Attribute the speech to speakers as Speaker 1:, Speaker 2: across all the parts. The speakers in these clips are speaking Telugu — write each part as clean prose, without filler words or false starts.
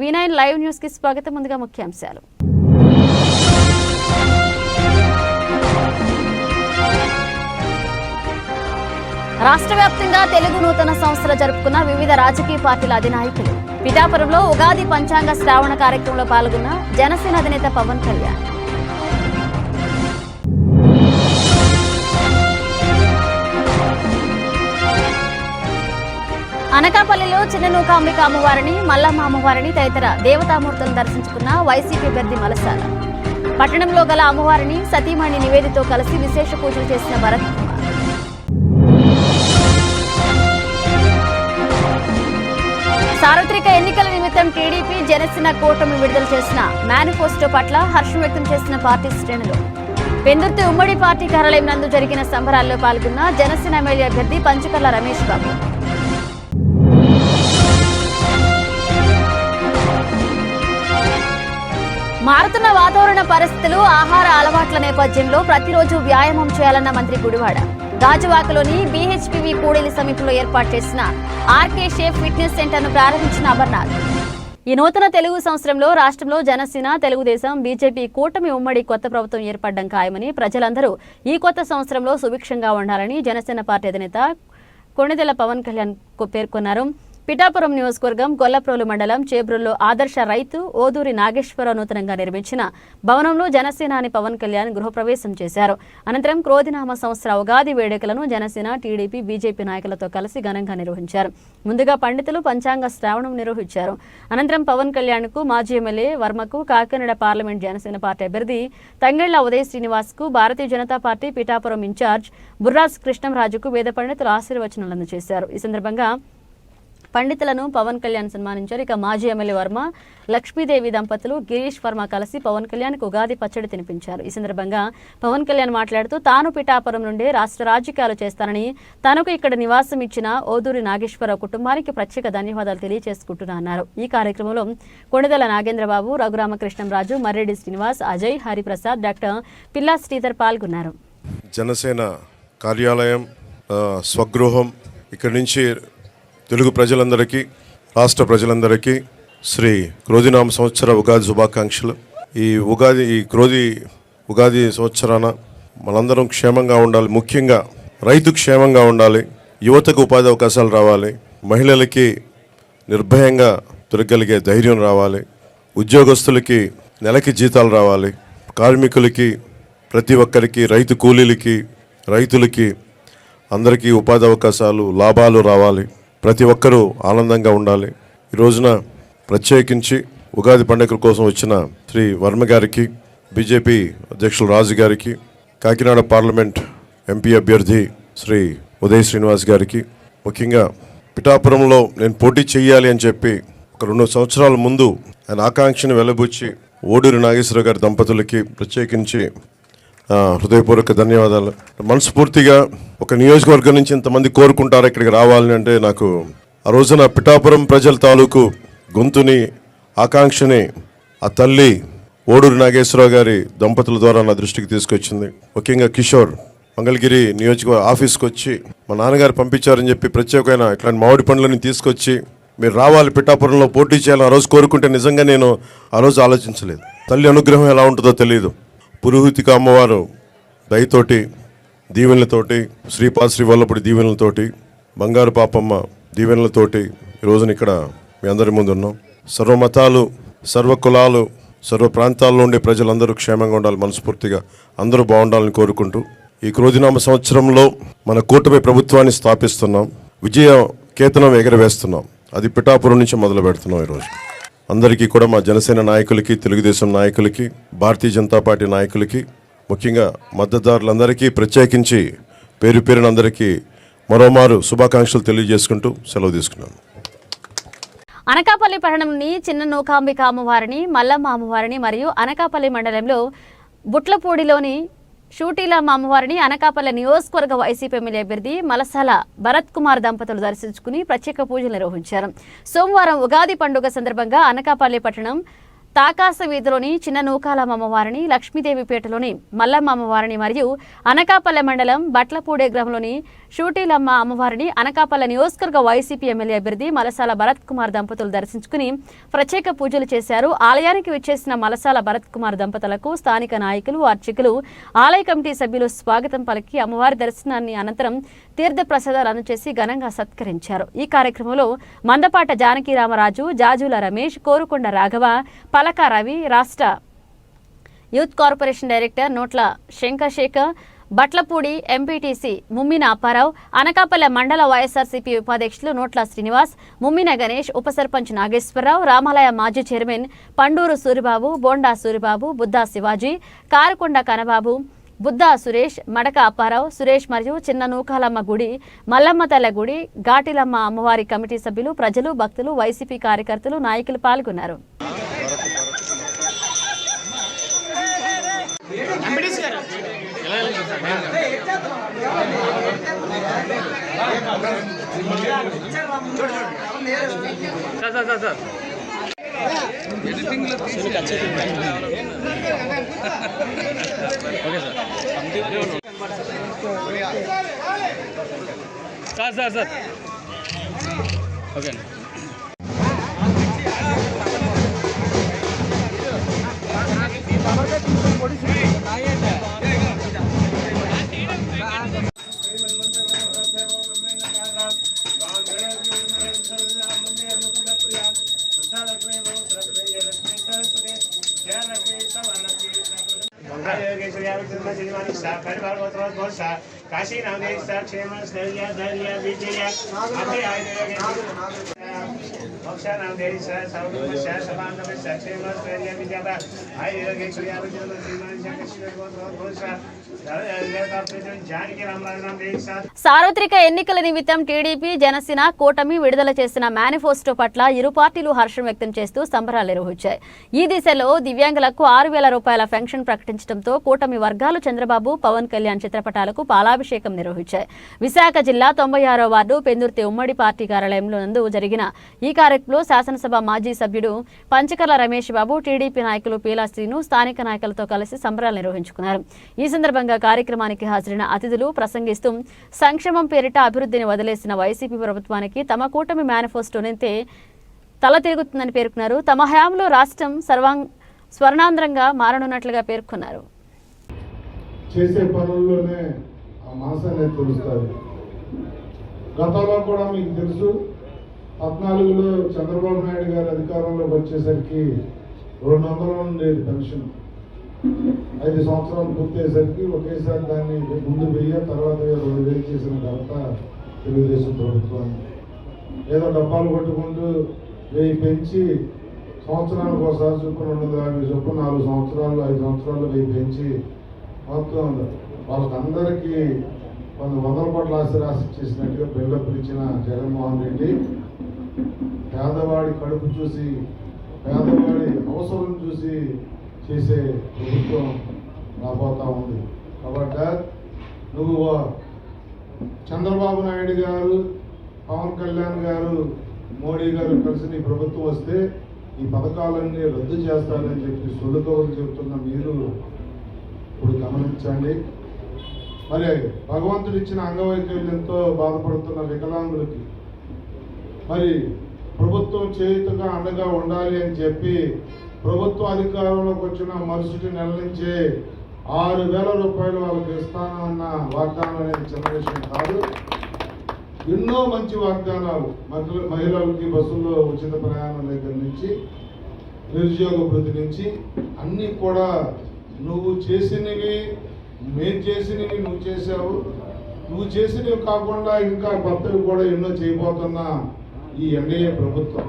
Speaker 1: V9 లైవ్ న్యూస్ కి స్వాగతం. ముందుగా ముఖ్యాంశాలు. రాష్ట్ర వ్యాప్తంగా తెలుగు నూతన సంవత్సరం జరుపుకున్న వివిధ రాజకీయ పార్టీల అధినాయకులు. పిఠాపురంలో ఉగాది పంచాంగ శ్రావణ కార్యక్రమంలో పాల్గొన్న జనసేన అధినేత పవన్ కళ్యాణ్. అనకాపల్లిలో చిన్ననూకాంబిక అమ్మవారిని, మల్లమ్మ అమ్మవారిని తదితర దేవతామూర్తులను దర్శించుకున్న వైసీపీ అభ్యర్థి మలసాల. పట్టణంలో గల అమ్మవారిని సతీమణి నివేదితో కలిసి విశేష పూజలు చేసిన భరత్ కుమార్. సార్వత్రిక ఎన్నికల నిమిత్తం టీడీపీ జనసేన కూటమి విడుదల చేసిన మేనిఫెస్టో పట్ల హర్షం వ్యక్తం చేసిన పార్టీ శ్రేణులు. పెందుర్తి ఉమ్మడి పార్టీ కార్యాలయం నందు జరిగిన సంబరాల్లో పాల్గొన్న జనసేన ఎమ్మెల్యే అభ్యర్థి పంచకర్ల రమేష్ బాబు. మారుతున్న వాతావరణ పరిస్థితులు, ఆహార అలవాట్ల నేపథ్యంలో ప్రతిరోజు వ్యాయామం చేయాలన్న మంత్రి గుడివాడ. గాజువాకలోని బీహెచ్పీవీ కూడలి సమీపంలో ఏర్పాటు చేసిన ఆర్కే షేఫ్ ఫిట్నెస్ సెంటర్ను ప్రారంభించిన అమర్నాథ్. ఈ నూతన తెలుగు సంవత్సరంలో రాష్ట్రంలో జనసేన, తెలుగుదేశం, బీజేపీ కూటమి ఉమ్మడి కొత్త ప్రభుత్వం ఏర్పడడం ఖాయమని, ప్రజలందరూ ఈ కొత్త సంవత్సరంలో సుభిక్షంగా ఉండాలని జనసేన పార్టీ అధినేత కొణిదెల పవన్ కళ్యాణ్ పేర్కొన్నారు. పిఠాపురం నియోజకవర్గం గొల్లప్రోలు మండలం చేబ్రోల్లో ఆదర్శ రైతు ఓదూరి నాగేశ్వరరావు నూతనంగా నిర్మించిన భవనంలో జనసేనాని పవన్ కళ్యాణ్ గృహప్రవేశం చేశారు. అనంతరం క్రోధినామ సంవత్సర ఉగాది వేడుకలను జనసేన, టీడీపీ, బీజేపీ నాయకులతో కలిసి ఘనంగా నిర్వహించారు. ముందుగా పండితులు పంచాంగ శ్రావణం నిర్వహించారు. అనంతరం పవన్ కళ్యాణ్ కు మాజీ ఎమ్మెల్యే వర్మకు, కాకినాడ పార్లమెంట్ జనసేన పార్టీ అభ్యర్థి తంగెళ్ల ఉదయ్ శ్రీనివాస్ కు, భారతీయ జనతా పార్టీ పిఠాపురం ఇన్ఛార్జ్ బుర్రాజ్ కృష్ణంరాజుకు వేద పండితులు ఆశీర్వచనాలు అందజేశారు. ఈ సందర్భంగా పండితులను పవన్ కళ్యాణ్ సన్మానించారు. ఇక మాజీ ఎమ్మెల్యే వర్మ, లక్ష్మీదేవి దంపతులు గిరీష్ వర్మ కలిసి పవన్ కళ్యాణ్ కు ఉగాది పచ్చడి తినిపించారు. ఈ సందర్భంగా పవన్ కళ్యాణ్ మాట్లాడుతూ తాను పిఠాపురం నుండి రాష్ట్ర రాజకీయాలు చేస్తానని, తనకు ఇక్కడ నివాసం ఇచ్చిన ఓదూరి నాగేశ్వరరావు కుటుంబానికి ప్రత్యేక ధన్యవాదాలు తెలియజేసుకుంటున్నారు. ఈ కార్యక్రమంలో కొణిదెల నాగేంద్రబాబు, రఘురామకృష్ణంరాజు, మర్రెడ్డి శ్రీనివాస్, అజయ్, హరిప్రసాద్, డాక్టర్ పిల్లా శ్రీధర్ పాల్గొన్నారు.
Speaker 2: జనసేన కార్యాలయం, స్వగృహం, ఇక్కడి నుంచి తెలుగు ప్రజలందరికీ, రాష్ట్ర ప్రజలందరికీ శ్రీ క్రోధినామ సంవత్సర ఉగాది శుభాకాంక్షలు. ఈ ఉగాది సంవత్సరాన మనందరం క్షేమంగా ఉండాలి. ముఖ్యంగా రైతు క్షేమంగా ఉండాలి. యువతకు ఉపాధి అవకాశాలు రావాలి. మహిళలకి నిర్భయంగా దొరకగలిగే ధైర్యం రావాలి. ఉద్యోగస్తులకి నెలకి జీతాలు రావాలి. కార్మికులకి, ప్రతి ఒక్కరికి, రైతు కూలీలకి, రైతులకి అందరికీ ఉపాధి అవకాశాలు, లాభాలు రావాలి. ప్రతి ఒక్కరూ ఆనందంగా ఉండాలి. ఈ రోజున ప్రత్యేకించి ఉగాది పండుగ కోసం వచ్చిన శ్రీ వర్మ గారికి, బీజేపీ అధ్యక్షులు రాజు గారికి, కాకినాడ పార్లమెంట్ ఎంపీ అభ్యర్థి శ్రీ ఉదయ్ శ్రీనివాస్ గారికి, ముఖ్యంగా పిఠాపురంలో నేను పోటీ చేయాలి అని చెప్పి ఒక 2 సంవత్సరాల ముందు ఆయన ఆకాంక్షను వెలబుచ్చి ఓడూరి నాగేశ్వరరావు గారి దంపతులకి ప్రత్యేకించి హృదయపూర్వక ధన్యవాదాలు. మనస్ఫూర్తిగా ఒక నియోజకవర్గం నుంచి ఇంతమంది కోరుకుంటారు ఇక్కడికి రావాలని అంటే, నాకు ఆ రోజున పిఠాపురం ప్రజల తాలూకు గొంతుని, ఆకాంక్షని ఆ తల్లి ఓడూరి నాగేశ్వరరావు గారి దంపతుల ద్వారా నా దృష్టికి తీసుకొచ్చింది. ముఖ్యంగా కిషోర్ మంగళగిరి నియోజకవర్గ ఆఫీస్కి వచ్చి మా నాన్నగారు పంపించారని చెప్పి ప్రత్యేకమైన ఇట్లాంటి మామిడి పండ్లని తీసుకొచ్చి మీరు రావాలి, పిఠాపురంలో పోటీ చేయాలని ఆ రోజు కోరుకుంటే నిజంగా నేను ఆ రోజు ఆలోచించలేదు. తల్లి అనుగ్రహం ఎలా ఉంటుందో తెలియదు. పురోహితిక అమ్మవారు దయతోటి, దీవెనలతోటి, శ్రీపాద శ్రీవల్లపుడి దీవెనలతోటి, బంగారు పాపమ్మ దీవెనలతోటి ఈ రోజున ఇక్కడ మీ అందరి ముందు ఉన్నాం. సర్వమతాలు, సర్వ కులాలు, సర్వ ప్రాంతాల్లో ఉండే ప్రజలందరూ క్షేమంగా ఉండాలి. మనస్ఫూర్తిగా అందరూ బాగుండాలని కోరుకుంటూ ఈ క్రోధినామ సంవత్సరంలో మన కూటమి ప్రభుత్వాన్ని స్థాపిస్తున్నాం. విజయ కేతనం ఎగరవేస్తున్నాం. అది పిఠాపురం నుంచి మొదలు పెడుతున్నాం. ఈరోజు అందరికీ కూడా, మా జనసేన నాయకులకి, తెలుగుదేశం నాయకులకి, భారతీయ జనతా పార్టీ నాయకులకి, ముఖ్యంగా మద్దతుదారులందరికీ ప్రత్యేకించి పేరు పేరున అందరికీ మరోమారు శుభాకాంక్షలు తెలియజేసుకుంటూ సెలవు తీసుకున్నాను.
Speaker 1: అనకాపల్లి పట్టణంలోని చిన్న నూకాంబిక అమ్మవారిని, మల్లమ్మ అమ్మవారిని మరియు అనకాపల్లి మండలంలో బుట్లపూడిలోని షూటీలమ్మ అమ్మవారిని అనకాపల్లి నియోజకవర్గ వైసీపీ ఎమ్మెల్యే అభ్యర్థి మలసాల భరత్ కుమార్ దంపతులు దర్శించుకుని ప్రత్యేక పూజలు నిర్వహించారు. సోమవారం ఉగాది పండుగ సందర్భంగా అనకాపల్లి పట్టణం తాకాస వీధిలోని చిన్న నూకాలమ్మ అమ్మవారిని, లక్ష్మీదేవిపేటలోని మల్లమ్మ అమ్మవారిని మరియు అనకాపల్లె మండలం బట్లపూడే గ్రామంలోని షూటీలమ్మ అమ్మవారిని అనకాపల్లె నియోజకవర్గ వైసీపీ ఎమ్మెల్యే అభ్యర్థి మలసాల భరత్ కుమార్ దంపతులు దర్శించుకుని ప్రత్యేక పూజలు చేశారు. ఆలయానికి విచ్చేసిన మలసాల భరత్ కుమార్ దంపతులకు స్థానిక నాయకులు, అర్చకులు, ఆలయ కమిటీ సభ్యులు స్వాగతం పలికి అమ్మవారి దర్శనాన్ని అనంతరం తీర్థ ప్రసాదాలు అందజేసి ఘనంగా సత్కరించారు. ఈ కార్యక్రమంలో మందపాట జానకి రామరాజు, జాజుల రమేష్, కోరుకొండ రాఘవ, పలక రవి, రాష్ట్ర యూత్ కార్పొరేషన్ డైరెక్టర్ నోట్ల శంకర్శేఖర్, బట్లపూడి ఎంపీటీసీ ముమ్మిన అప్పారావు, అనకాపల్లె మండల వైఎస్ఆర్సీపీ ఉపాధ్యక్షులు నోట్ల శ్రీనివాస్, ముమ్మిన గణేష్, ఉప సర్పంచ్ నాగేశ్వరరావు, రామాలయ మాజీ చైర్మన్ పండూరు సూరిబాబు, బోండా సూరిబాబు, బుద్దా శివాజీ, కారుకొండ కనబాబు, బుద్దా సురేష్, మడక అప్పారావు, సురేష్ మరియు చిన్న నూకాలమ్మ గుడి, మల్లమ్మ తల్ల గుడి, ఘాటిలమ్మ అమ్మవారి కమిటీ సభ్యులు, ప్రజలు, భక్తులు, వైసీపీ కార్యకర్తలు, నాయకులు పాల్గొన్నారు.
Speaker 3: సార్ ఓకే
Speaker 4: काशी नागेश क्षेम स्थैर्य धैर्य विजय अभय मोक्षा नागेश सर्वमश समानमश क्षेम स्थैर्य विजय आयुर्गे सूर्यावजन श्रीमान जगश्री गोत्र जानकी रामराज नाम देख साथ
Speaker 1: సార్వత్రిక ఎన్నికల నిమిత్తం టీడీపీ, జనసేన కూటమి విడుదల చేసిన మేనిఫెస్టో పట్ల ఇరు పార్టీలు హర్షం వ్యక్తం చేస్తూ సంబరాలు నిర్వహించాయి. ఈ దిశలో దివ్యాంగులకు 6,000 రూపాయల పెన్షన్ ప్రకటించడంతో కూటమి వర్గాలు చంద్రబాబు, పవన్ కళ్యాణ్ చిత్రపటాలకు పాలాభిషేకం నిర్వహించాయి. విశాఖ జిల్లా 96వ వార్డు పెందుర్తి ఉమ్మడి పార్టీ కార్యాలయంలో నందు జరిగిన ఈ కార్యక్రమంలో శాసనసభ మాజీ సభ్యుడు పంచకర్ల రమేష్ బాబు, టీడీపీ నాయకులు పీలా శ్రీను స్థానిక నాయకులతో కలిసి సంబరాలు నిర్వహించుకున్నారు. ఈ సందర్భంగా కార్యక్రమానికి హాజరైన అతిథులు ప్రసంగిస్తూ సంక్షేమం పేరిట అభివృద్ధిని వదిలేసిన వైసీపీ ప్రభుత్వానికి తమ కూటమి మేనిఫెస్టోనైతే తల తిరుగుతుందని పేర్కొన్నారు. తమ హయాంలో రాష్ట్రం స్వర్ణాంధ్రంగా మారనున్నట్లుగా పేర్కొన్నారు.
Speaker 5: చేసే పనుల్లోనే ఆ మాసాన్ని తెలుస్తుంది. గతంలో కూడా మీకు తెలుసు, 14లో చంద్రబాబు నాయుడు గారు అధికారంలోకి వచ్చేసరికి 200 ఉండేది పెన్షన్. 5 సంవత్సరాలు పూర్తయ్యేసరికి ఒకేసారి దాన్ని ముందు 1000, తర్వాత 2000 చేసిన ఘనత తెలుగుదేశం ప్రభుత్వాన్ని. ఏదో డబ్బాలు కొట్టుకుంటూ 1000 పెంచి సంవత్సరానికి ఒకసారి చొప్పున 250 చొప్పున 4 సంవత్సరాలు 5 సంవత్సరాలు 1000 పెంచి మొత్తం వాళ్ళకందరికీ 100 కోట్ల ఆస్తి చేసినట్టుగా బిల్డప్ ఇచ్చిన జగన్మోహన్ రెడ్డి పేదవాడి కడుపు చూసి, పేదవాడి అవసరం చూసి చేసే ప్రభుత్వం రాబోతా ఉంది. కాబట్టి నువ్వు చంద్రబాబు నాయుడు గారు, పవన్ కళ్యాణ్ గారు, మోడీ గారు కలిసి నీ ప్రభుత్వం వస్తే ఈ పథకాలన్నీ రద్దు చేస్తారని చెప్పి సొలుకవలు చెప్తున్న మీరు ఇప్పుడు గమనించండి. మరి భగవంతుడు ఇచ్చిన అంగవైకల్యంతో బాధపడుతున్న వికలాంగులకి మరి ప్రభుత్వం చేయుతగా అండగా ఉండాలి అని చెప్పి ప్రభుత్వ అధికారంలోకి వచ్చిన మరుసటి నెల నుంచే 6,000 రూపాయలు వాళ్ళకి ఇస్తానన్న వాగ్దానం అనేది చిన్న విషయం కాదు. ఎన్నో మంచి వాగ్దానాలు, మహిళలకి బస్సుల్లో ఉచిత ప్రయాణం దగ్గర నుంచి, నిరుద్యోగ వృద్ధి నుంచి అన్నీ కూడా నువ్వు చేసినవి, మేము చేసినవి నువ్వు చేసావు. నువ్వు చేసినవి కాకుండా ఇంకా కొత్తవి కూడా ఎన్నో చేయబోతున్న ఈ ఎన్డీఏ ప్రభుత్వం.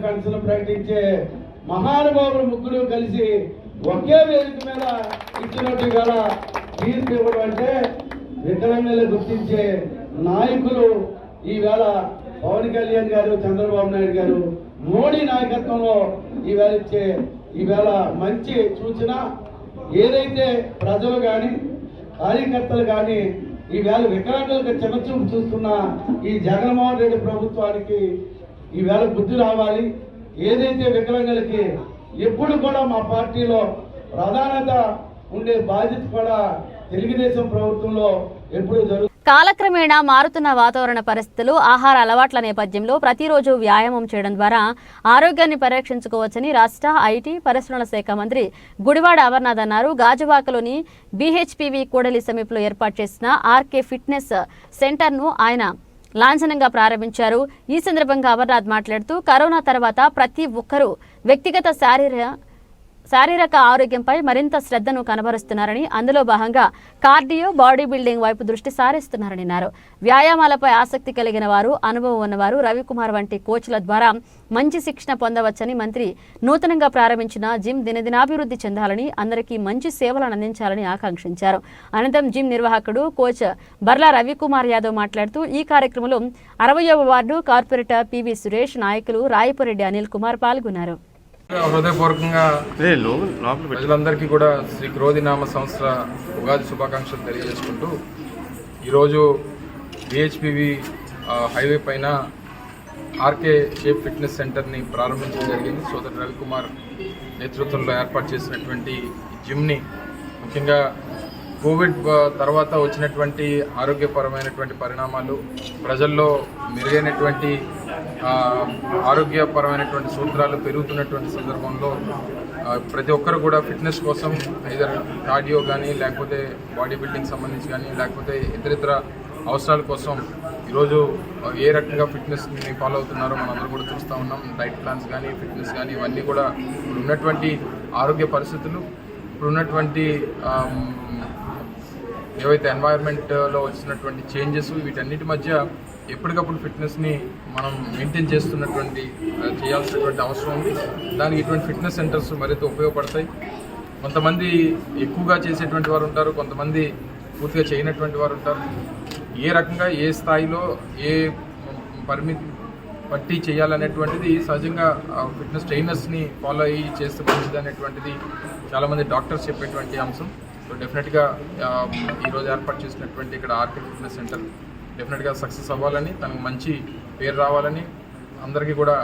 Speaker 6: పెన్షన్ ప్రకటించే మహానుభావులు ముగ్గురు కలిసి ఒకే వేదిక మీద ఇచ్చినట్టు గల తీర్పు ఇవ్వడం అంటే వికలాంగులు గుర్తించే నాయకులు ఈవేళ పవన్ కళ్యాణ్ గారు, చంద్రబాబు నాయుడు గారు, మోడీ నాయకత్వంలో ఈవేళ ఇచ్చే ఈవేళ మంచి సూచన. ఏదైతే ప్రజలు కానీ కార్యకర్తలు కానీ ఈవేళ వికలాంగులకు చిన్నచూపు చూస్తున్న ఈ జగన్మోహన్ రెడ్డి ప్రభుత్వానికి ఈవేళ బుద్ధి రావాలి. ఏదైతే వికలాంగులకి ఎప్పుడు కూడా మా పార్టీలో ప్రధానత ఉండే బాధ్యత కూడా తెలుగుదేశం ప్రభుత్వంలో ఎప్పుడు జరుగుతుంది.
Speaker 1: కాలక్రమేణా మారుతున్న వాతావరణ పరిస్థితులు, ఆహార అలవాట్ల నేపథ్యంలో ప్రతిరోజు వ్యాయామం చేయడం ద్వారా ఆరోగ్యాన్ని పరిరక్షించుకోవచ్చని రాష్ట్ర ఐటీ పరిశ్రమల శాఖ మంత్రి గుడివాడ అమర్నాథ్ అన్నారు. గాజువాకలోని బీహెచ్పీవీ కూడలి సమీపంలో ఏర్పాటు చేసిన ఆర్కే ఫిట్నెస్ సెంటర్ను ఆయన లాంఛనంగా ప్రారంభించారు. ఈ సందర్భంగా అమర్నాథ్ మాట్లాడుతూ కరోనా తర్వాత ప్రతి ఒక్కరూ వ్యక్తిగత శారీరక ఆరోగ్యంపై మరింత శ్రద్ధను కనబరుస్తున్నారని, అందులో భాగంగా కార్డియో, బాడీ బిల్డింగ్ వైపు దృష్టి సారిస్తున్నారని అన్నారు. వ్యాయామాలపై ఆసక్తి కలిగిన వారు, అనుభవం ఉన్నవారు రవికుమార్ వంటి కోచ్ల ద్వారా మంచి శిక్షణ పొందవచ్చని మంత్రి నూతనంగా ప్రారంభించిన జిమ్ దినదినాభివృద్ధి చెందాలని, అందరికీ మంచి సేవలను అందించాలని ఆకాంక్షించారు. అనంతరం జిమ్ నిర్వాహకుడు కోచ్ బర్లా రవికుమార్ యాదవ్ మాట్లాడుతూ ఈ కార్యక్రమంలో 60వ వార్డు కార్పొరేటర్ పివి సురేష్, నాయకులు రాయపురెడ్డి అనిల్ కుమార్ పాల్గొన్నారు.
Speaker 7: హృదయపూర్వకంగా ప్రజలందరికీ కూడా శ్రీ క్రోధినామ సంవత్సర ఉగాది శుభాకాంక్షలు తెలియజేసుకుంటూ ఈరోజు బిహెచ్పివి హైవే పైన ఆర్కే షేప్ ఫిట్నెస్ సెంటర్ని ప్రారంభించడం జరిగింది. సోదరు రవికుమార్ నేతృత్వంలో ఏర్పాటు చేసినటువంటి జిమ్ని ముఖ్యంగా కోవిడ్ తర్వాత వచ్చినటువంటి ఆరోగ్యపరమైనటువంటి పరిణామాలు, ప్రజల్లో మెరుగైనటువంటి ఆరోగ్యపరమైనటువంటి సూత్రాలు పెరుగుతున్నటువంటి సందర్భంలో ప్రతి ఒక్కరు కూడా ఫిట్నెస్ కోసం ఐదర్ కార్డియో కానీ, లేకపోతే బాడీ బిల్డింగ్ సంబంధించి కానీ, లేకపోతే ఇతరితర అవసరాల కోసం ఈరోజు ఏ రకంగా ఫిట్నెస్ని ఫాలో అవుతున్నారో మనందరూ కూడా చూస్తూ ఉన్నాం. డైట్ ప్లాన్స్ కానీ, ఫిట్నెస్ కానీ, ఇవన్నీ కూడా ఉన్నటువంటి ఆరోగ్య పరిస్థితులు, ఇప్పుడున్నటువంటి ఏవైతే ఎన్వైర్న్మెంట్లో వచ్చినటువంటి చేంజెస్, వీటన్నిటి మధ్య ఎప్పటికప్పుడు ఫిట్నెస్ని మనం మెయింటైన్ చేయాల్సినటువంటి అవసరం ఉంది. దానికి ఇటువంటి ఫిట్నెస్ సెంటర్స్ మరింత ఉపయోగపడతాయి. కొంతమంది ఎక్కువగా చేసేటువంటి వారు ఉంటారు, కొంతమంది పూర్తిగా చేయనటువంటి వారు ఉంటారు. ఏ రకంగా, ఏ స్థాయిలో, ఏ పరిమితి పట్టి చేయాలనేటువంటిది సహజంగా ఫిట్నెస్ ట్రైనర్స్ని ఫాలో అయ్యి చేస్తే మంచిది అనేటువంటిది చాలామంది డాక్టర్స్ చెప్పేటువంటి అంశం. సో డెఫినెట్గా ఈరోజు ఏర్పాటు చేసినటువంటి ఇక్కడ ఆర్కే ఫిట్నెస్ సెంటర్ డెఫినెట్గా సక్సెస్ అవ్వాలని, తనకు మంచి పేరు రావాలని, అందరికీ కూడా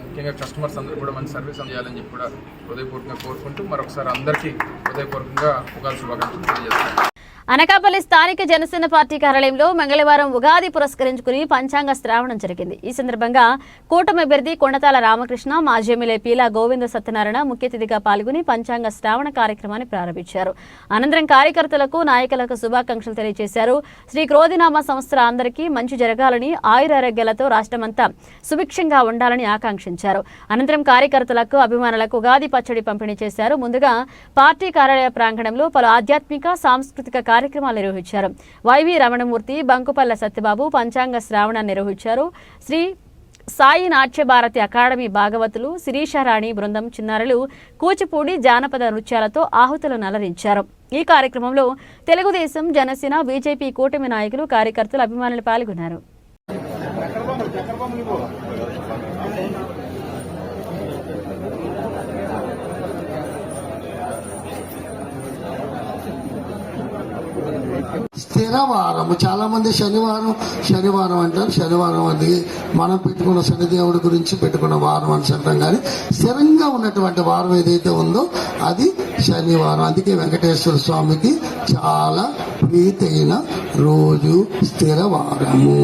Speaker 7: ముఖ్యంగా కస్టమర్స్ అందరూ కూడా మంచి సర్వీస్ అందించాలని చెప్పి కూడా హృదయపూర్వకంగా కోరుకుంటూ మరొకసారి అందరికీ హృదయపూర్వకంగా ఉగాది శుభాకాంక్షలు తెలియజేస్తాను.
Speaker 1: అనకాపల్లి స్థానిక జనసేన పార్టీ కార్యాలయంలో మంగళవారం ఉగాది పురస్కరించుకుని పంచాంగ శ్రావణం జరిగింది. ఈ సందర్భంగా కూటమి అభ్యర్థి కొండతాల రామకృష్ణ, మాజీ ఎమ్మెల్యే పీలా గోవింద సత్యనారాయణ ముఖ్య అతిథిగా పాల్గొని పంచాంగ శ్రావణ కార్యక్రమాన్ని ప్రారంభించారు. అనంతరం కార్యకర్తలకు, నాయకులకు శుభాకాంక్షలు తెలియజేశారు. శ్రీ క్రోధినామ సంవత్సరం అందరికీ మంచి జరగాలని, ఆయురారోగ్యాలతో రాష్ట్రమంతా సుభిక్షంగా ఉండాలని ఆకాంక్షించారు. అనంతరం కార్యకర్తలకు, అభిమానులకు ఉగాది పచ్చడి పంపిణీ చేశారు. ముందుగా పార్టీ కార్యాలయ ప్రాంగణంలో పలు ఆధ్యాత్మిక, సాంస్కృతిక కార్యక్రమాలు నిర్వహించారు. వైవి రమణమూర్తి, బంకుపల్ల సత్యబాబు పంచాంగ శ్రావణాన్ని నిర్వహించారు. శ్రీ సాయి నాట్య భారతి అకాడమీ భాగవతులు, శిరీషారాణి బృందం చిన్నారులు కూచిపూడి జానపద నృత్యాలతో ఆహుతులను అలరించారు. ఈ కార్యక్రమంలో తెలుగుదేశం, జనసేన, బీజేపీ కూటమి నాయకులు, కార్యకర్తలు, అభిమానులు పాల్గొన్నారు.
Speaker 8: స్థిరవారము. చాలా మంది శనివారం అంటారు. శనివారం అది మనం పెట్టుకున్న శనిదేవుడి గురించి పెట్టుకున్న వారం అని అంటాం. కానీ స్థిరంగా ఉన్నటువంటి వారం ఏదైతే ఉందో అది శనివారం. అందుకే వెంకటేశ్వర స్వామికి చాలా ప్రీతైన రోజు స్థిరవారము.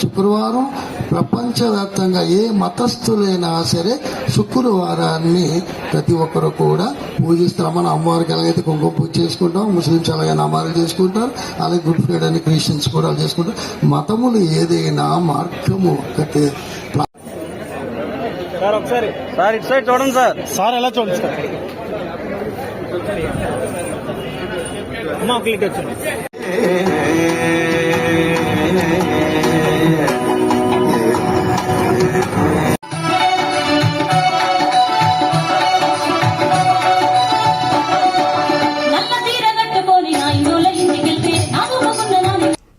Speaker 8: శుక్రవారం ప్రపంచవ్యాప్తంగా ఏ మతస్థులైనా సరే శుక్రవారాన్ని ప్రతి ఒక్కరు కూడా పూజిస్తారు. మన అమ్మవారికి ఎలాగైతే కుంకుమ పూజ చేసుకుంటాం, ముస్లింస్ ఎలాగైనా అమ్మాయిలు చేసుకుంటారు, అలాగే గుడ్ ఫ్రైడే అని క్రిస్టియన్స్ కూడా చేసుకుంటారు. మతములు ఏదైనా మార్గము ఒక్కటే.
Speaker 3: సార్ ఒకసారి సార్ ఇటు సైడ్ చూడండి సార్. సార్ ఎలా చూడండి సార్. అమ్మా క్లిక్ వచ్చింది.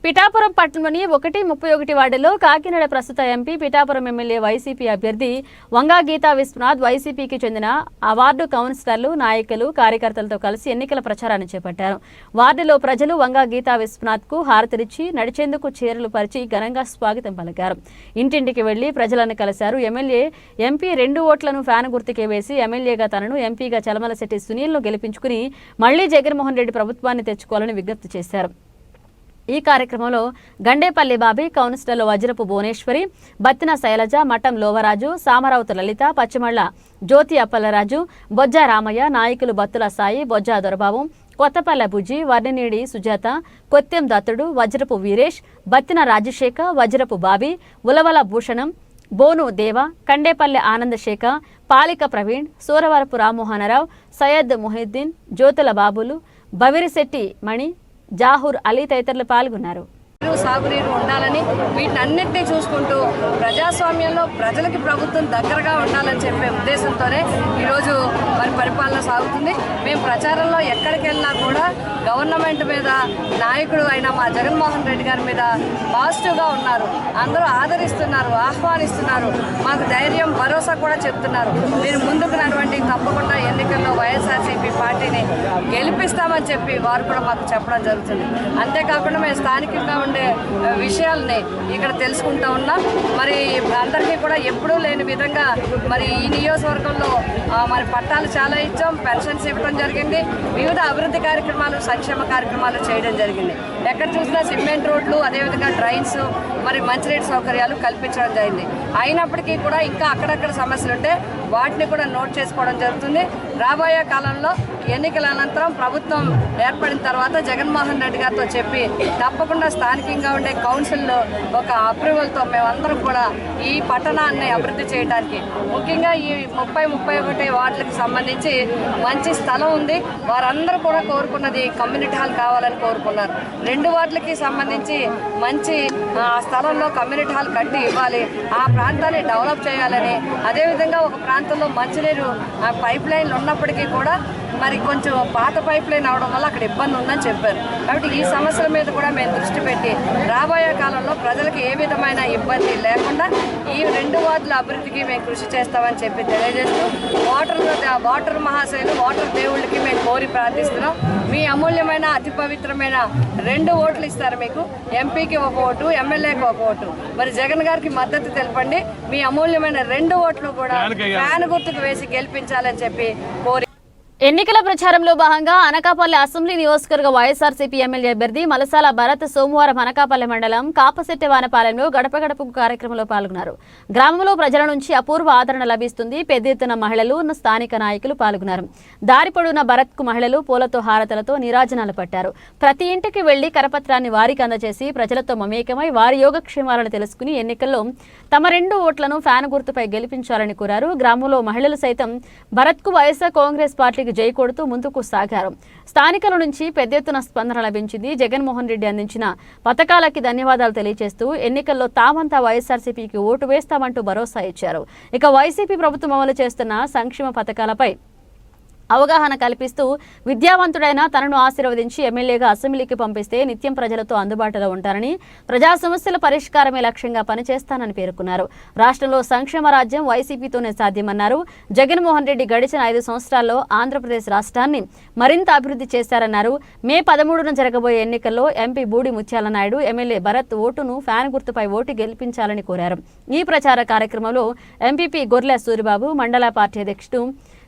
Speaker 1: పిఠాపురం పట్టణంలోని 1-31 వార్డులో కాకినాడ ప్రస్తుత ఎంపీ పిఠాపురం ఎమ్మెల్యే వైసీపీ అభ్యర్థి వంగా గీతా విశ్వనాథ్ వైసీపీకి చెందిన ఆ వార్డు కౌన్సిలర్లు, నాయకులు, కార్యకర్తలతో కలిసి ఎన్నికల ప్రచారాన్ని చేపట్టారు. వార్డులో ప్రజలు వంగా గీతా విశ్వనాథ్కు హారతిరిచి నడిచేందుకు చీరలు పరిచి ఘనంగా స్వాగతం పలికారు. ఇంటింటికి వెళ్లి ప్రజలను కలిశారు. ఎంపీ 2 ఓట్లను ఫ్యాన్ గుర్తుకే వేసి ఎమ్మెల్యేగా తనను, ఎంపీగా చలమలశెట్టి సునీల్ను గెలిపించుకుని మళ్లీ జగన్మోహన్ రెడ్డి ప్రభుత్వాన్ని తెచ్చుకోవాలని విజ్ఞప్తి చేశారు. ఈ కార్యక్రమంలో గండేపల్లి బాబీ, కౌన్సిలర్లు వజ్రపు భువనేశ్వరి, బత్తిన శైలజ, మఠం లోవరాజు, సామరావుతు లలిత, పచ్చిమళ్ల జ్యోతి అప్పలరాజు, బొజ్జా రామయ్య, నాయకులు బత్తుల సాయి, బొజ్జా దొరబాబు, కొత్తపల్లె బుజ్జి, వర్ణినేడి సుజాత, కొత్తెం దత్తుడు, వజ్రపు వీరేష్, బత్తిన రాజశేఖర్, వజ్రపు బాబీ, ఉలవల భూషణం, బోను దేవ, కండేపల్లె ఆనందశేఖ, పాలిక ప్రవీణ్, సూరవరపు రామ్మోహనరావు, సయ్యద్ మొహిద్దీన్, జ్యోతుల బాబులు, బవిరిశెట్టి మణి, జాహూర్ అలీ తదితరులు పాల్గొన్నారు.
Speaker 9: సాగునీరు ఉండాలని వీటన్నిటినీ చూసుకుంటూ ప్రజాస్వామ్యంలో ప్రజలకి ప్రభుత్వం దగ్గరగా ఉండాలని చెప్పే ఉద్దేశంతోనే ఈరోజు మరి పరిపాలన సాగుతుంది. మేము ప్రచారంలో ఎక్కడికి వెళ్ళినా కూడా గవర్నమెంట్ మీద, నాయకుడు అయిన మా జగన్మోహన్ రెడ్డి గారి మీద పాజిటివ్గా ఉన్నారు. అందరూ ఆదరిస్తున్నారు, ఆహ్వానిస్తున్నారు, మాకు ధైర్యం, భరోసా కూడా చెప్తున్నారు. మీరు ముందుకు నడవండి, తప్పకుండా ఎన్నికల్లో వైఎస్ఆర్సీపీ పార్టీని గెలిపిస్తామని చెప్పి వారు కూడా మాకు చెప్పడం జరుగుతుంది. అంతేకాకుండా మేము స్థానికంగా ఉండే విషయాలని ఇక్కడ తెలుసుకుంటూ ఉన్నాం. మరి అందరికీ కూడా ఎప్పుడూ లేని విధంగా మరి ఈ నియోజకవర్గంలో మరి పట్టాలు చాలా ఇచ్చాం, పెన్షన్స్ ఇవ్వడం జరిగింది, వివిధ అభివృద్ధి కార్యక్రమాలు, సంక్షేమ కార్యక్రమాలు చేయడం జరిగింది. ఎక్కడ చూసినా సిమెంట్ రోడ్లు, అదేవిధంగా డ్రైన్స్, మరి మంచినీటి సౌకర్యాలు కల్పించడం జరిగింది. అయినప్పటికీ కూడా ఇంకా అక్కడక్కడ సమస్యలు ఉంటే వాటిని కూడా నోట్ చేసుకోవడం జరుగుతుంది. రాబోయే కాలంలో ఎన్నికల అనంతరం ప్రభుత్వం ఏర్పడిన తర్వాత జగన్మోహన్ రెడ్డి గారితో చెప్పి తప్పకుండా స్థానికంగా ఉండే కౌన్సిల్లో ఒక అప్రూవల్తో మేమందరం కూడా ఈ పట్టణాన్ని అభివృద్ధి చేయడానికి, ముఖ్యంగా ఈ 30-31 వార్డులకు సంబంధించి మంచి స్థలం ఉంది. వారందరూ కూడా కోరుకున్నది కమ్యూనిటీ హాల్ కావాలని కోరుకున్నారు. 2 వార్డులకి సంబంధించి మంచి స్థలంలో కమ్యూనిటీ హాల్ కట్టి ఇవ్వాలి, ఆ ప్రాంతాన్ని డెవలప్ చేయాలని, అదేవిధంగా ఒక ప్రాంతంలో మంచినీరు పైప్ లైన్లు ఉన్నప్పటికీ కూడా మరి కొంచెం పాత పైప్ లైన్ అవడం వల్ల అక్కడ ఇబ్బంది ఉందని చెప్పారు. కాబట్టి ఈ సమస్యల మీద కూడా మేము దృష్టి పెట్టి రాబోయే కాలంలో ప్రజలకు ఏ విధమైన ఇబ్బంది లేకుండా ఈ 2 వార్డుల అభివృద్ధికి మేము కృషి చేస్తామని చెప్పి తెలియజేస్తూ వాటర్ మహాశైలు, వాటర్ దేవుళ్ళకి మేము కోరి ప్రార్థిస్తున్నాం. మీ అమూల్యమైన, అతి పవిత్రమైన 2 ఓట్లు ఇస్తారు మీకు. ఎంపీకి 1 ఓటు, ఎమ్మెల్యేకి 1 ఓటు. మరి జగన్ గారికి మద్దతు తెలపండి. మీ అమూల్యమైన 2 ఓట్లు కూడా ఫ్యాన్ గుర్తుకు వేసి గెలిపించాలని చెప్పి కోరి.
Speaker 1: ఎన్నికల ప్రచారంలో భాగంగా అనకాపల్లి అసెంబ్లీ నియోజకవర్గ వైఎస్ఆర్సీపీ ఎమ్మెల్యే అభ్యర్థి మలసాల భరత్ సోమవారం అనకాపల్లి మండలం కాపశెట్టివానపాలెంలో గడప గడపకు కార్యక్రమంలో పాల్గొన్నారు. గ్రామంలో ప్రజల నుంచి అపూర్వ ఆదరణ లభిస్తుంది. పెద్ద ఎత్తున మహిళలు, స్థానిక నాయకులు పాల్గొన్నారు. దారి పొడవున భరత్ కు మహిళలు పూలతో, హారతలతో నీరాజనాలు పట్టారు. ప్రతి ఇంటికి వెళ్లి కరపత్రాన్ని వారికి అందజేసి ప్రజలతో మమేకమై వారి యోగక్షేమాలను తెలుసుకుని ఎన్నికల్లో తమ 2 ఓట్లను ఫ్యాన్ గుర్తుపై గెలిపించాలని కోరారు. గ్రామంలో మహిళలు సైతం భరత్ కు వైఎస్ఆర్ కాంగ్రెస్ పార్టీ జై కొడుతూ ముందుకు సాగారు. స్థానికుల నుంచి పెద్ద ఎత్తున స్పందన లభించింది. జగన్మోహన్ రెడ్డి అందించిన పథకాలకి ధన్యవాదాలు తెలియజేస్తూ ఎన్నికల్లో తామంతా వైఎస్ఆర్సీపీకి ఓటు వేస్తామంటూ భరోసా ఇచ్చారు. ఇక వైసీపీ ప్రభుత్వం అమలు చేస్తున్న సంక్షేమ పథకాలపై అవగాహన కల్పిస్తూ విద్యావంతుడైన తనను ఆశీర్వదించి ఎమ్మెల్యేగా అసెంబ్లీకి పంపిస్తే నిత్యం ప్రజలతో అందుబాటులో ఉంటారని, ప్రజా సమస్యల పరిష్కారమే లక్ష్యంగా పనిచేస్తానని పేర్కొన్నారు. రాష్ట్రంలో సంక్షేమ రాజ్యం వైసీపీతోనే సాధ్యమన్నారు. జగన్మోహన్ రెడ్డి గడిచిన 5 సంవత్సరాల్లో ఆంధ్రప్రదేశ్ రాష్ట్రాన్ని మరింత అభివృద్ధి చేశారన్నారు. మే 13న జరగబోయే ఎన్నికల్లో ఎంపీ బూడి ముత్యాల నాయుడు, ఎమ్మెల్యే భరత్ ఓటును ఫ్యాన్ గుర్తుపై ఓటు గెలిపించాలని కోరారు. ఈ ప్రచార కార్యక్రమంలో ఎంపీపీ గొర్లె సూరిబాబు, మండల పార్టీ అధ్యక్షుడు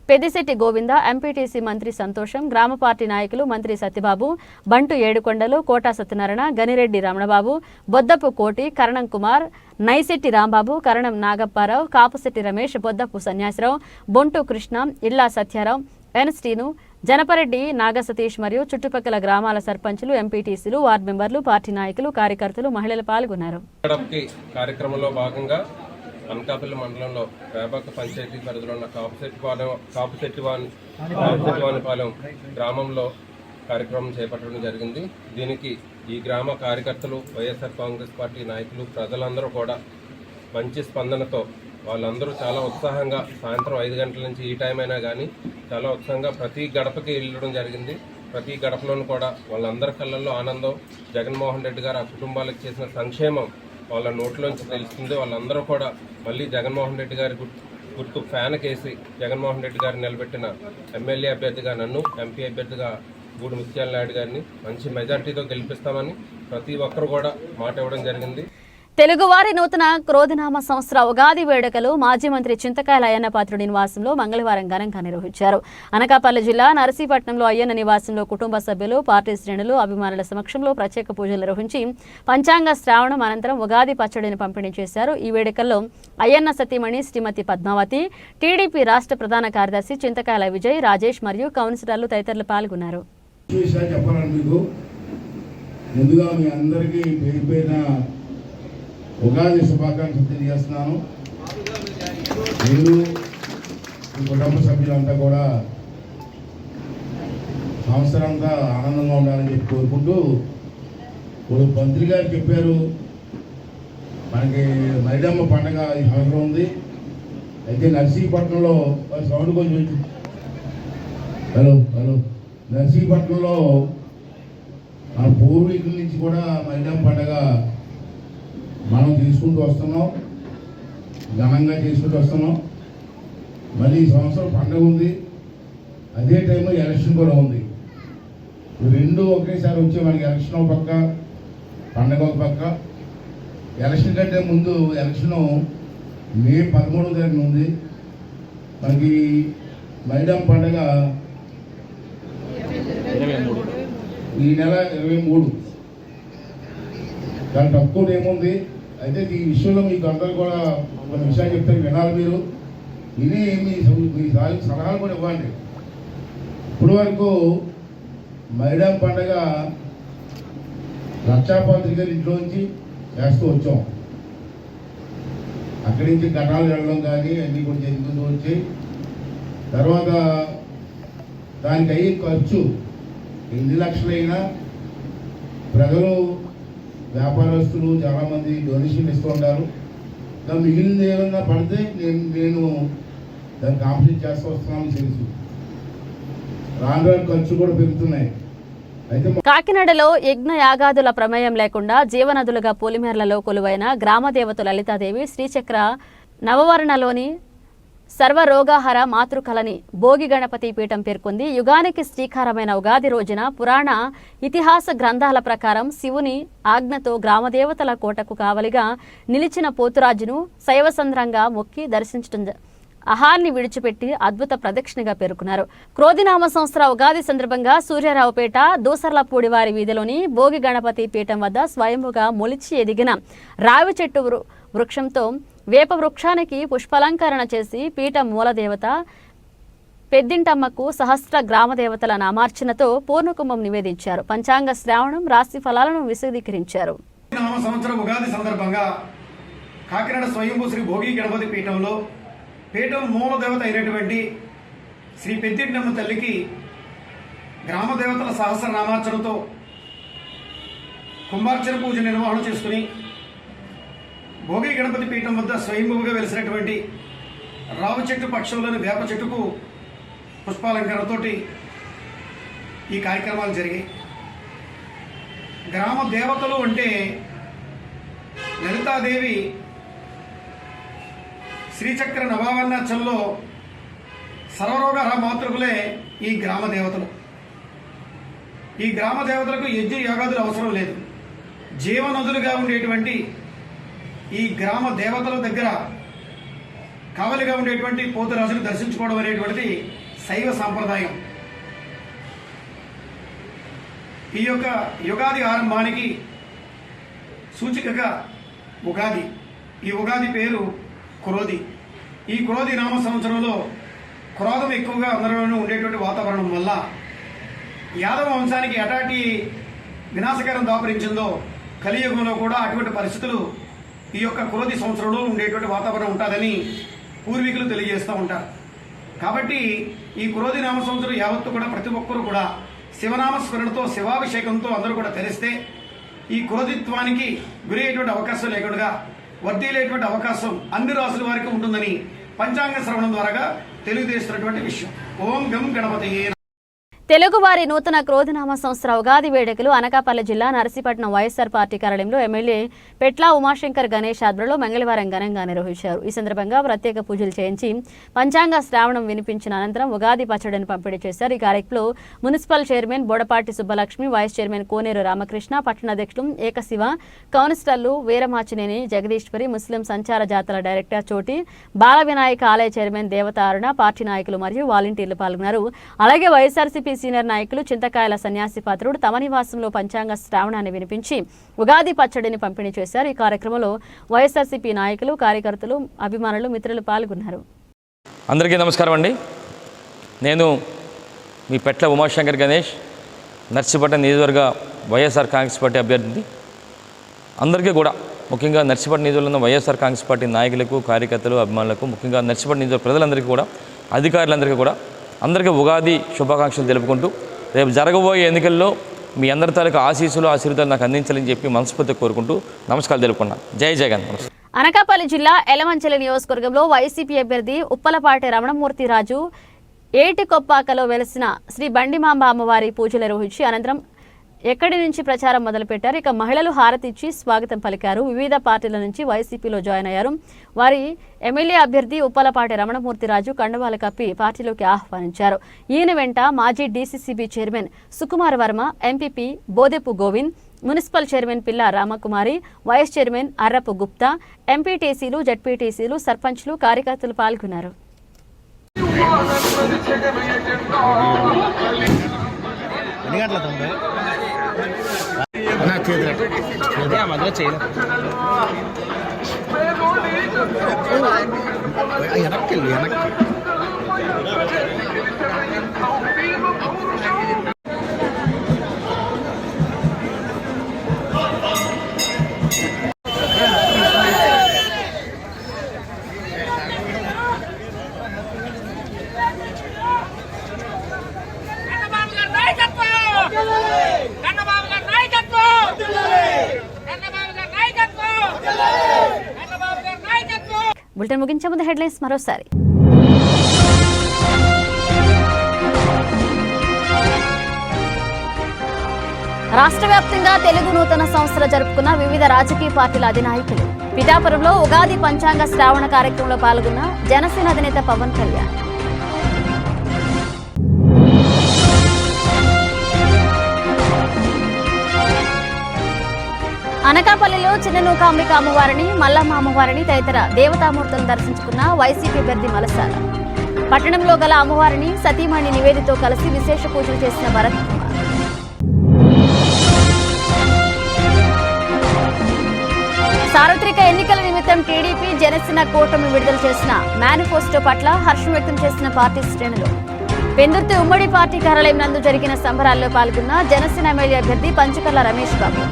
Speaker 1: పెద్దిశెట్టి గోవింద, ఎంపీటీసీ మంత్రి సంతోషం, గ్రామ పార్టీ నాయకులు మంత్రి సత్యబాబు, బంటు ఏడుకొండలు, కోటా సత్యనారాయణ, గనిరెడ్డి రమణబాబు, బొద్దపు కోటి, కరణం కుమార్, నైశెట్టి రాంబాబు, కరణం నాగప్పారావు, కాపుశెట్టి రమేష్, బొద్దపు సన్యాసరావు, బొంటు కృష్ణ, ఇళ్లా సత్యారావు, ఎన్స్టీను, జనపరెడ్డి నాగసతీష్ మరియు చుట్టుపక్కల గ్రామాల సర్పంచులు, ఎంపీటీసీలు, వార్డు మెంబర్లు, పార్టీ నాయకులు, కార్యకర్తలు, మహిళలు పాల్గొన్నారు.
Speaker 10: అనకాపల్లి మండలంలో వేబాక పంచాయతీ పరిధిలో ఉన్న కాపుశెట్టివానిపాలెం గ్రామంలో కార్యక్రమం చేపట్టడం జరిగింది. దీనికి ఈ గ్రామ కార్యకర్తలు, వైఎస్ఆర్ కాంగ్రెస్ పార్టీ నాయకులు, ప్రజలందరూ కూడా మంచి స్పందనతో వాళ్ళందరూ చాలా ఉత్సాహంగా సాయంత్రం 5 గంటల నుంచి ఈ టైం అయినా కానీ చాలా ఉత్సాహంగా ప్రతి గడపకి వెళ్ళడం జరిగింది. ప్రతి గడపలోనూ కూడా వాళ్ళందరి కళ్ళల్లో ఆనందం. జగన్మోహన్ రెడ్డి గారు ఆ కుటుంబాలకు చేసిన సంక్షేమం వాళ్ళ నోట్లోంచి తెలుస్తుంది. వాళ్ళందరూ కూడా మళ్ళీ జగన్మోహన్ రెడ్డి గారి గుర్తు ఫ్యాన్ కేసి జగన్మోహన్ రెడ్డి గారు నిలబెట్టిన ఎమ్మెల్యే అభ్యర్థిగా నన్ను, ఎంపీ అభ్యర్థిగా గూడు ముత్యాల నాయుడు గారిని మంచి మెజార్టీతో గెలిపిస్తామని ప్రతి ఒక్కరు కూడా మాట ఇవ్వడం జరిగింది.
Speaker 1: తెలుగువారి నూతన క్రోధినామ సంవత్సర ఉగాది వేడుకలు మాజీ మంత్రి చింతకాయల అయ్యన్న పాత్రుడి నివాసంలో మంగళవారం ఘనంగా నిర్వహించారు. అనకాపల్లి జిల్లా నరసీపట్నంలో అయ్యన్న నివాసంలో కుటుంబ సభ్యులు, పార్టీ శ్రేణులు, అభిమానుల సమక్షంలో ప్రత్యేక పూజలు నిర్వహించి పంచాంగ శ్రావణం అనంతరం ఉగాది పచ్చడిని పంపిణీ చేశారు. ఈ వేడుకల్లో అయ్యన్న సతీమణి శ్రీమతి పద్మావతి, టీడీపీ రాష్ట్ర ప్రధాన కార్యదర్శి చింతకాయల విజయ్, రాజేష్ మరియు కౌన్సిలర్లు తదితరులు పాల్గొన్నారు.
Speaker 5: ఉగాది శుభాకాంక్షలు తెలియజేస్తున్నాను. మీరు మీ కుటుంబ సభ్యులంతా కూడా సంవత్సరంగా ఆనందంగా ఉండాలని చెప్పి కోరుకుంటూ, ఇప్పుడు మంత్రి గారు చెప్పారు మనకి మైడమ్మ పండుగ ఈ సంవత్సరం ఉంది. అయితే నర్సీపట్నంలో సౌండ్ కొంచెం హలో నర్సీపట్నంలో మన పూర్వీకుల నుంచి కూడా మైడమ్మ పండుగ మనం తీసుకుంటూ వస్తున్నాం, ఘనంగా చేసుకుంటూ వస్తున్నాం. మళ్ళీ ఈ సంవత్సరం పండుగ ఉంది, అదే టైంలో ఎలక్షన్ కూడా ఉంది. రెండు ఒకేసారి వచ్చి మనకి ఎలక్షన్ ఒక పక్క, పండుగ ఒక పక్క. ఎలక్షన్ కంటే ముందు ఎలక్షను మే 13వ తారీఖున ఉంది. మనకి మైడమ్ పండుగ ఈ నెల 23. దాని తక్కువ ఏముంది. అయితే ఈ విషయంలో మీకు అందరూ కూడా కొన్ని విషయాలు చెప్తారు, వినాలి. మీరు విని మీ సలహాలు కూడా ఇవ్వండి. ఇప్పటి వరకు మైడమ్ పండుగ రక్షాపాత్రి గారి ఇంట్లోంచి చేస్తూ వచ్చాం. అక్కడి నుంచి ఘటాలు వెళ్ళడం కానీ అన్నీ కూడా జరుగుతూ వచ్చి, తర్వాత దానికి అయ్యే ఖర్చు ఎన్ని లక్షలైనా ప్రజలు, వ్యాపారస్తులు చాలామంది డొనేషన్ ఇస్తూ ఉంటారు. దాని మిగిలింది ఏమన్నా పడితే నేను దాన్ని కాంప్లీట్ చేస్తూ వస్తున్నాను. తెలుసు రాను ఖర్చు కూడా పెరుగుతున్నాయి.
Speaker 1: కాకినాడలో యజ్ఞ యాగాదుల ప్రమేయం లేకుండా జీవనదులుగా పొలిమేర్లలో కొలువైన గ్రామదేవత లలితాదేవి శ్రీచక్ర నవవర్ణలోని సర్వరోగాహర మాతృకలని భోగి గణపతి పీఠం పేర్కొంది. యుగానికి శ్రీకారమైన ఉగాది రోజున పురాణ ఇతిహాస గ్రంథాల ప్రకారం శివుని ఆజ్ఞతో గ్రామదేవతల కోటకు కావలిగా నిలిచిన పోతురాజును శైవసంద్రంగా మొక్కి దర్శించడం ఆహార్ని విడిచిపెట్టి అద్భుత ప్రదక్షిణగా పేర్కొన్నారు. క్రోధినామ సంవత్సర ఉగాది సందర్భంగా సూర్యారావుపేట దూసర్లపూడివారి వీధిలోని భోగి గణపతి పీఠం వద్ద స్వయంభుగా మొలిచి ఎదిగిన రావి చెట్టు వృక్షంతో వేప వృక్షానికి పుష్పాలంకరణ చేసి పీఠ మూలదేవత పెద్దింటమ్మకు సహస్ర గ్రామదేవతల నామార్చనతో పూర్ణకుంభం నివేదించారు. పంచాంగ శ్రావణం, రాశి ఫలాలను విశదీకరించారు.
Speaker 11: సంవత్సరం ఉగాది సందర్భంగా కాకినాడ స్వయంభూ శ్రీ భోగి గణపతి పీఠంలో పీఠం మూలదేవత అయినటువంటి శ్రీ పెద్దింటమ్మ తల్లికి గ్రామదేవతల సహస్రనామార్చనతో కుంభార్చన పూజ నిర్వహణ చేసుకుని భోగి గణపతి పీఠం వద్ద స్వయంభూగా వెలిసినటువంటి రావి చెట్టు పక్షంలోని వేప చెట్టుకు పుష్పాలంకరణతోటి ఈ కార్యక్రమాలు జరిగాయి. గ్రామ దేవతలు అంటే లలితాదేవి శ్రీచక్ర నవావర్ణాచల్లో సర్వరోగ మాతృకులే ఈ గ్రామ దేవతలు. ఈ గ్రామ దేవతలకు యజ్ఞ యాగాదులు అవసరం లేదు. జీవనదులుగా ఉండేటువంటి ఈ గ్రామ దేవతల దగ్గర కావలిగా ఉండేటువంటి పోతురాజును దర్శించుకోవడం అనేటువంటిది శైవ సాంప్రదాయం. ఈ యొక్క యుగాది ఆరంభానికి సూచికగా ఉగాది. ఈ ఉగాది పేరు క్రోధి. ఈ క్రోధి నామ సంవత్సరంలో క్రోధం ఎక్కువగా అందరిలోనూ ఉండేటువంటి వాతావరణం వల్ల యాదవ వంశానికి ఎటాటి వినాశకరం దాపరించిందో కలియుగంలో కూడా అటువంటి పరిస్థితులు ఈ యొక్క క్రోధి సంవత్సరంలో ఉండేటువంటి వాతావరణం ఉంటుందని పూర్వీకులు తెలియజేస్తూ ఉంటారు. కాబట్టి ఈ క్రోధి నామ సంవత్సరం యావత్తు కూడా ప్రతి ఒక్కరూ కూడా శివనామస్మరణతో, శివాభిషేకంతో అందరూ కూడా తెలిస్తే ఈ క్రోధిత్వానికి గురయ్యేటువంటి అవకాశం లేకుండా వర్ధిల్లేటువంటి అవకాశం అన్ని రాసుల వారికి ఉంటుందని పంచాంగ శ్రవణం ద్వారా తెలియజేస్తున్నటువంటి విషయం. ఓం గం గణపతయే.
Speaker 1: తెలుగువారి నూతన క్రోధనామ సంవత్సర ఉగాది వేడుకలు అనకాపల్లి జిల్లా నర్సీపట్నం వైఎస్ఆర్ పార్టీ కార్యాలయంలో ఎమ్మెల్యే పెట్ల ఉమాశంకర్ గణేష్ ఆధ్వర్యంలో మంగళవారం ఘనంగా నిర్వహించారు. ఈ సందర్భంగా ప్రత్యేక పూజలు చేయించి పంచాంగ శ్రావణం వినిపించిన అనంతరం ఉగాది పచ్చడిని పంపిణీ చేశారు. ఈ కార్యక్రమంలో municipal chairman Bodapati Subbalakshmi, vice chairman Koneru Ramakrishna, పట్టణ అధ్యక్షులు ఏకశివ, కౌన్సిలర్లు వీరమాచినేని జగదీశ్వరి, ముస్లిం సంచార జాతర డైరెక్టర్ చోటి, బాల వినాయక ఆలయ చైర్మన్ దేవతారుణ, పార్టీ నాయకులు మరియు వాలంటీర్లు పాల్గొన్నారు. అలాగే వైఎస్ఆర్సీపీ సీనియర్ నాయకులు చింతకాయల సన్యాసి పాత్రుడు తమ నివాసంలో పంచాంగ శ్రావణాన్ని వినిపించి ఉగాది పచ్చడిని పంపిణీ చేశారు. ఈ కార్యక్రమంలో వైఎస్ఆర్సీపీ నాయకులు, కార్యకర్తలు, అభిమానులు, మిత్రులు పాల్గొన్నారు.
Speaker 12: అందరికీ నమస్కారం అండి. నేను మీ పెట్ల ఉమాశంకర్ గణేష్, నర్సీపట్నం నియోజకవర్గ వైఎస్ఆర్ కాంగ్రెస్ పార్టీ అభ్యర్థి. అందరికీ కూడా ముఖ్యంగా నర్సీపట్నం నియోజకవర్గంలో ఉన్న వైఎస్ఆర్ కాంగ్రెస్ పార్టీ నాయకులకు, కార్యకర్తలు, అభిమానులకు, ముఖ్యంగా నర్సీపట్నం నియోజకవర్గ ప్రజలందరికీ కూడా, అధికారులందరికీ కూడా అందరికీ ఉగాది శుభాకాంక్షలు తెలుపుకుంటూ రేపు జరగబోయే ఎన్నికల్లో మీ అందరి తాలూకు ఆశీర్వాదాలు నాకు అందించాలని చెప్పి మనస్ఫూర్తిగా కోరుకుంటూ నమస్కారాలు తెలుపుకున్నాను. జై జగన్.
Speaker 1: అనకాపల్లి జిల్లా ఎలమంచిలి నియోజకవర్గంలో వైసీపీ అభ్యర్థి ఉప్పలపాటి రమణమూర్తిరాజు ఏటికొప్పాకలో వెలిసిన శ్రీ బండిమాంబ అమ్మవారి పూజలు నిర్వహించి అనంతరం ఎక్కడి నుంచి ప్రచారం మొదలుపెట్టారు. ఇక మహిళలు హారతి ఇచ్చి స్వాగతం పలికారు. వివిధ పార్టీల నుంచి వైసీపీలో జాయిన్ అయ్యారు. వారి ఎమ్మెల్యే అభ్యర్థి ఉప్పలపాటి రమణమూర్తిరాజు కండువాలు కప్పి పార్టీలోకి ఆహ్వానించారు. ఈయన వెంట మాజీ DCCB chairman Sukumar Varma, MPP Bodepu Govind, municipal chairman Pilla Ramakumari, vice chairman Arrapu Gupta, ఎంపీటీసీలు, జడ్పీటీసీలు, సర్పంచ్లు, కార్యకర్తలు పాల్గొన్నారు. బులెటిన్ ముగించే ముందు హెడ్లైన్స్ మరోసారి. రాష్ట్ర వ్యాప్తంగా తెలుగు నూతన సంవత్సరం జరుపుకున్న వివిధ రాజకీయ పార్టీల అధినాయకులు. పిఠాపురంలో ఉగాది పంచాంగ శ్రావణ కార్యక్రమంలో పాల్గొన్న జనసేన అధినేత పవన్ కళ్యాణ్. అనకాపల్లిలో చిన్ననూకాంబిక అమ్మవారిని, మల్లమ్మ అమ్మవారిని తదితర దేవతామూర్తులను దర్శించుకున్న వైసీపీ అభ్యర్థి మలసాల. పట్టణంలో గల అమ్మవారిని సతీమణి నివేదితో కలిసి విశేష పూజలు చేసిన భరత్ కుమార్. సార్వత్రిక ఎన్నికల నిమిత్తం టీడీపీ, జనసేన కూటమి విడుదల చేసిన మేనిఫెస్టో పట్ల హర్షం వ్యక్తం చేసిన పార్టీ శ్రేణులు. పెందుర్తి ఉమ్మడి పార్టీ కార్యాలయం నందు జరిగిన సంబరాల్లో పాల్గొన్న జనసేన ఎమ్మెల్యే అభ్యర్థి పంచకర్ల రమేష్ బాబు.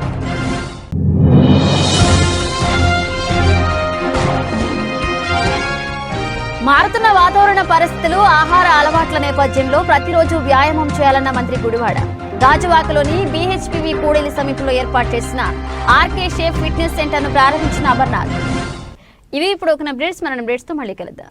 Speaker 1: మారుతున్న వాతావరణ పరిస్థితులు, ఆహార అలవాట్ల నేపథ్యంలో ప్రతిరోజు వ్యాయామం చేయాలన్న మంత్రి గుడివాడ. గాజువాకలోని బీహెచ్పీవీ కూడలి సమీపంలో ఏర్పాటు చేసిన ఆర్కే షేఫ్ ఫిట్నెస్ సెంటర్ను ప్రారంభించిన అమర్నాథ్. ఇవి ఇప్పుడు ఒక అప్డేట్స్. మన అప్డేట్స్తో మళ్ళీ కలుద్దాం.